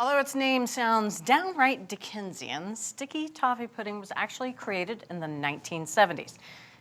Although its name sounds downright Dickensian, Sticky Toffee Pudding was actually created in the 1970s.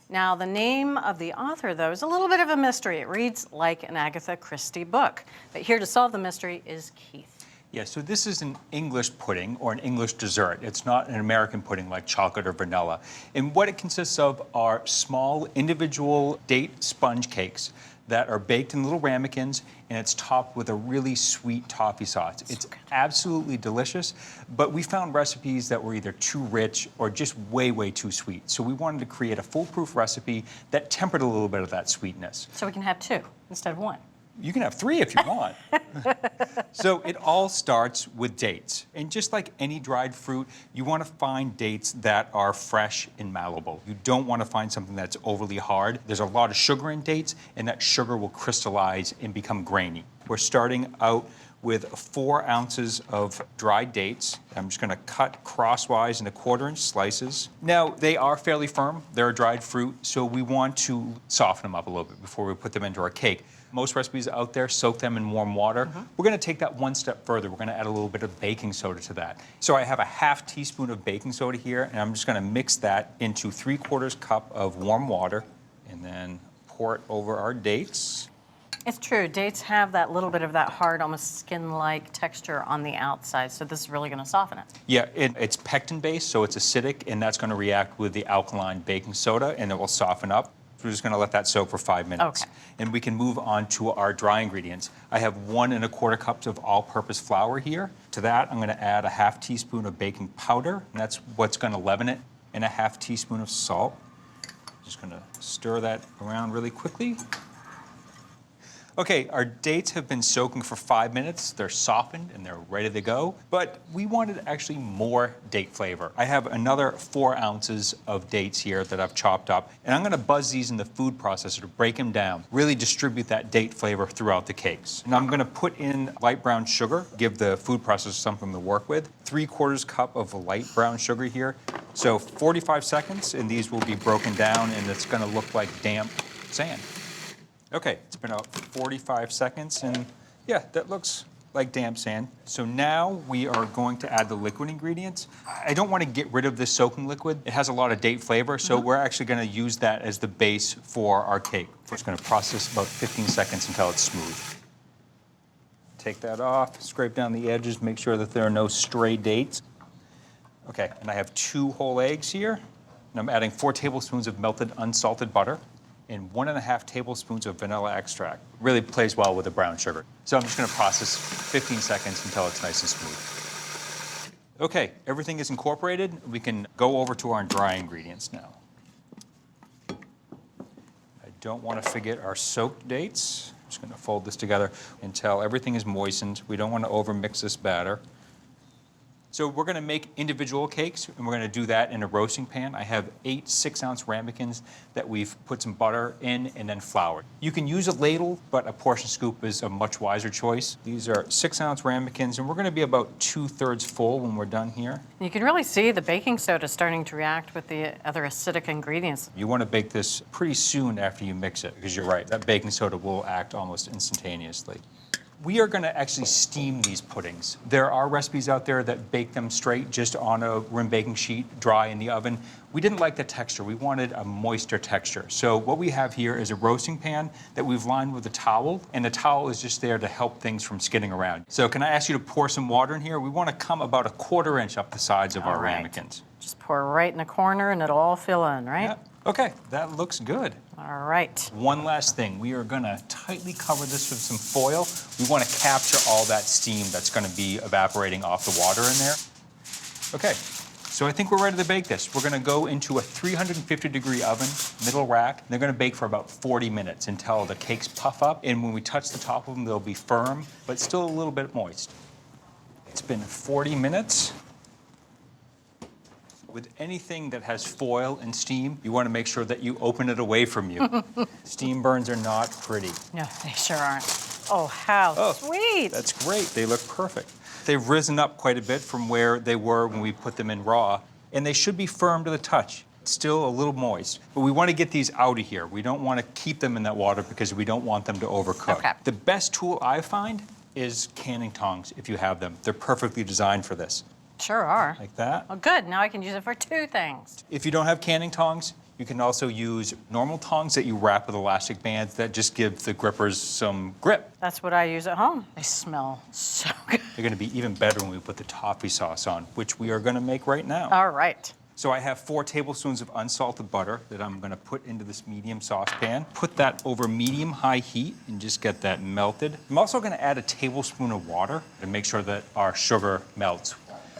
Now, the name of the author, though, is a little bit of a mystery. It reads like an Agatha Christie book. But here to solve the mystery is Keith. Yeah, so this is an English pudding or an English dessert. It's not an American pudding like chocolate or vanilla. And what it consists of are small individual date sponge cakes that are baked in little ramekins, and it's topped with a really sweet toffee sauce. It's absolutely delicious, but we found recipes that were either too rich or just way, way too sweet. So we wanted to create a foolproof recipe that tempered a little bit of that sweetness. So we can have two instead of one. You can have three if you want. So it all starts with dates. And just like any dried fruit, you want to find dates that are fresh and malleable. You don't want to find something that's overly hard. There's a lot of sugar in dates, and that sugar will crystallize and become grainy. We're starting out with 4 ounces of dried dates. I'm just going to cut crosswise into 1/4-inch slices. Now, they are fairly firm. They're a dried fruit, so we want to soften them up a little bit before we put them into our cake. Most recipes out there soak them in warm water. We're going to take that one step further. We're going to add a little bit of baking soda to that. So I have a 1/2 teaspoon of baking soda here, and I'm just going to mix that into 3/4 cup of warm water, and then pour it over our dates. It's true. Dates have that little bit of that hard, almost skin-like texture on the outside, so this is really going to soften it. Yeah, it's pectin-based, so it's acidic, and that's going to react with the alkaline baking soda, and it will soften up. We're just going to let that soak for 5 minutes. Okay. And we can move on to our dry ingredients. I have 1 1/4 cups of all-purpose flour here. To that, I'm going to add a 1/2 teaspoon of baking powder, and that's what's going to leaven it, and a 1/2 teaspoon of salt. Just going to stir that around really quickly. Okay, our dates have been soaking for 5 minutes. They're softened and they're ready to go, but we wanted actually more date flavor. I have another 4 ounces of dates here that I've chopped up, and I'm gonna buzz these in the food processor to break them down, really distribute that date flavor throughout the cakes. And I'm gonna put in light brown sugar, give the food processor something to work with. 3/4 cup of light brown sugar here. So 45 seconds, and these will be broken down, and it's gonna look like damp sand. Okay, it's been about 45 seconds, and yeah, that looks like damp sand. So now we are going to add the liquid ingredients. I don't want to get rid of this soaking liquid. It has a lot of date flavor, so we're actually going to use that as the base for our cake. We're just going to process about 15 seconds until it's smooth. Take that off, scrape down the edges, make sure that there are no stray dates. Okay, and I have 2 whole eggs here, and I'm adding 4 tablespoons of melted unsalted butter and 1 1/2 tablespoons of vanilla extract. Really plays well with the brown sugar. So I'm just gonna process 15 seconds until it's nice and smooth. Okay, everything is incorporated. We can go over to our dry ingredients now. I don't wanna forget our soaked dates. I'm just gonna fold this together until everything is moistened. We don't wanna overmix this batter. So we're going to make individual cakes, and we're going to do that in a roasting pan. I have 8 6-ounce ramekins that we've put some butter in and then floured. You can use a ladle, but a portion scoop is a much wiser choice. These are 6-ounce ramekins, and we're going to be about 2/3 full when we're done here. You can really see the baking soda starting to react with the other acidic ingredients. You want to bake this pretty soon after you mix it, because you're right, that baking soda will act almost instantaneously. We are going to actually steam these puddings. There are recipes out there that bake them straight, just on a rim baking sheet, dry in the oven. We didn't like the texture. We wanted a moister texture. So what we have here is a roasting pan that we've lined with a towel, and the towel is just there to help things from skidding around. So can I ask you to pour some water in here? We want to come about a 1/4 inch up the sides of our ramekins. Just pour right in the corner, and it'll all fill in, right? Yep. Okay, that looks good. All right. One last thing, we are gonna tightly cover this with some foil. We wanna capture all that steam that's gonna be evaporating off the water in there. Okay, so I think we're ready to bake this. We're gonna go into a 350-degree oven, middle rack. They're gonna bake for about 40 minutes until the cakes puff up, and when we touch the top of them, they'll be firm, but still a little bit moist. It's been 40 minutes. With anything that has foil and steam, you want to make sure that you open it away from you. Steam burns are not pretty. No, they sure aren't. Oh, how sweet. That's great. They look perfect. They've risen up quite a bit from where they were when we put them in raw, and they should be firm to the touch. Still a little moist, but we want to get these out of here. We don't want to keep them in that water because we don't want them to overcook. Okay. The best tool I find is canning tongs if you have them. They're perfectly designed for this. Sure are. Like that. Well, good. Now I can use it for two things. If you don't have canning tongs, you can also use normal tongs that you wrap with elastic bands that just give the grippers some grip. That's what I use at home. They smell so good. They're going to be even better when we put the toffee sauce on, which we are going to make right now. All right. So I have 4 tablespoons of unsalted butter that I'm going to put into this medium saucepan. Put that over medium-high heat and just get that melted. I'm also going to add a tablespoon of water to make sure that our sugar melts.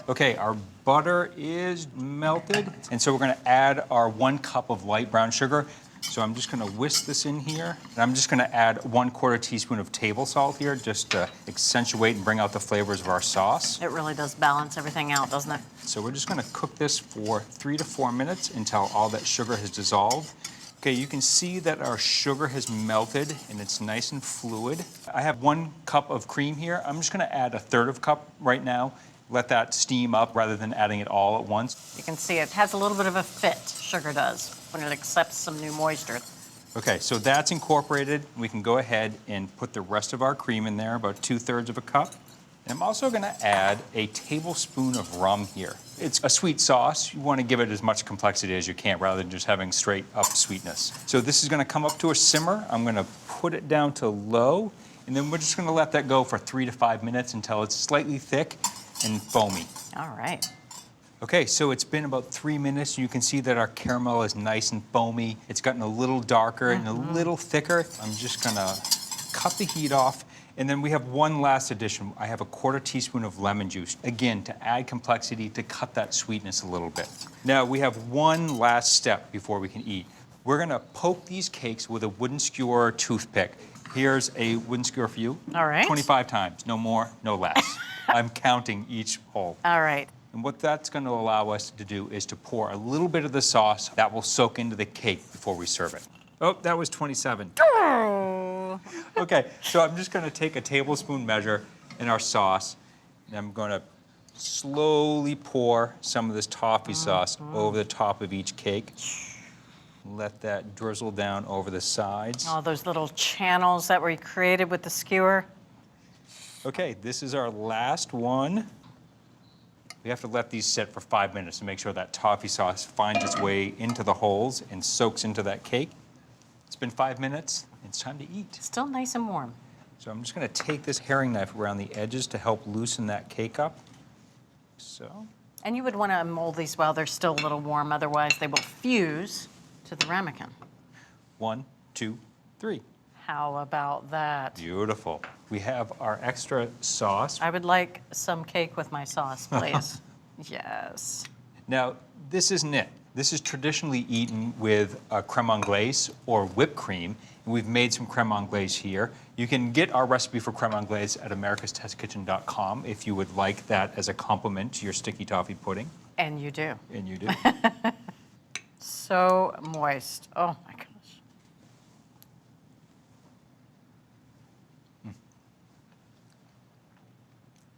Okay, our butter is melted, and so we're going to add our 1 cup of light brown sugar. So I'm just going to whisk this in here, and I'm just going to add 1/4 teaspoon of table salt here just to accentuate and bring out the flavors of our sauce. It really does balance everything out, doesn't it? So we're just going to cook this for 3 to 4 minutes until all that sugar has dissolved. Okay, you can see that our sugar has melted and it's nice and fluid. I have 1 cup of cream here. I'm just going to add 1/3 cup right now. Let that steam up rather than adding it all at once. You can see it has a little bit of a fit, sugar does, when it accepts some new moisture. Okay, so that's incorporated. We can go ahead and put the rest of our cream in there, about 2/3 of a cup. And I'm also gonna add a tablespoon of rum here. It's a sweet sauce. You wanna give it as much complexity as you can rather than just having straight up sweetness. So this is gonna come up to a simmer. I'm gonna put it down to low, and then we're just gonna let that go for 3 to 5 minutes until it's slightly thick and foamy. All right. Okay, so it's been about 3 minutes. You can see that our caramel is nice and foamy. It's gotten a little darker and a little thicker. I'm just gonna cut the heat off. And then we have one last addition. I have 1/4 teaspoon of lemon juice, again, to add complexity, to cut that sweetness a little bit. Now, we have one last step before we can eat. We're gonna poke these cakes with a wooden skewer or toothpick. Here's a wooden skewer for you. All right. 25 times, no more, no less. I'm counting each hole. All right. And what that's going to allow us to do is to pour a little bit of the sauce that will soak into the cake before we serve it. Oh, that was 27. Oh. Okay, so I'm just going to take a tablespoon measure in our sauce, and I'm going to slowly pour some of this toffee sauce over the top of each cake. Let that drizzle down over the sides. All those little channels that were created with the skewer. Okay, this is our last one. We have to let these sit for 5 minutes to make sure that toffee sauce finds its way into the holes and soaks into that cake. It's been 5 minutes. It's time to eat. Still nice and warm. So I'm just going to take this herring knife around the edges to help loosen that cake up. So. And you would want to mold these while they're still a little warm, otherwise they will fuse to the ramekin. 1, 2, 3. How about that? Beautiful. We have our extra sauce. I would like some cake with my sauce, please. Yes. Now, this isn't it. This is traditionally eaten with creme anglaise or whipped cream. And we've made some creme anglaise here. You can get our recipe for creme anglaise at americastestkitchen.com if you would like that as a complement to your sticky toffee pudding. And you do. And you do. So moist. Oh my gosh.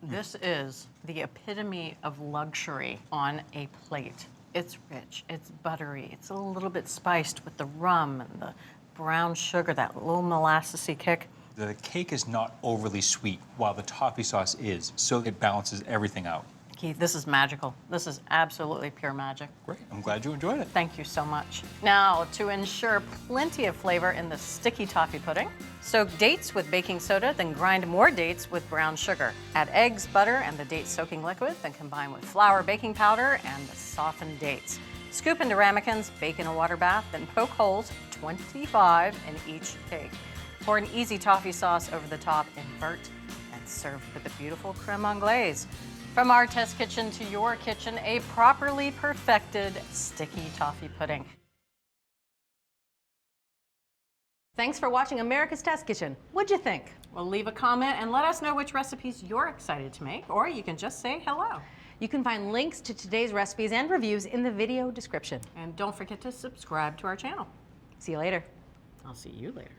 This is the epitome of luxury on a plate. It's rich, it's buttery, it's a little bit spiced with the rum and the brown sugar, that little molassesy kick. The cake is not overly sweet, while the toffee sauce is, so it balances everything out. Keith, this is magical. This is absolutely pure magic. Great, I'm glad you enjoyed it. Thank you so much. Now, to ensure plenty of flavor in the sticky toffee pudding, soak dates with baking soda, then grind more dates with brown sugar. Add eggs, butter, and the date soaking liquid, then combine with flour, baking powder, and the softened dates. Scoop into ramekins, bake in a water bath, then poke holes, 25 in each cake. Pour an easy toffee sauce over the top, invert, and serve with a beautiful creme anglaise. From our test kitchen to your kitchen, a properly perfected sticky toffee pudding. Thanks for watching America's Test Kitchen. What'd you think? Well, leave a comment and let us know which recipes you're excited to make, or you can just say hello. You can find links to today's recipes and reviews in the video description. And don't forget to subscribe to our channel. See you later. I'll see you later.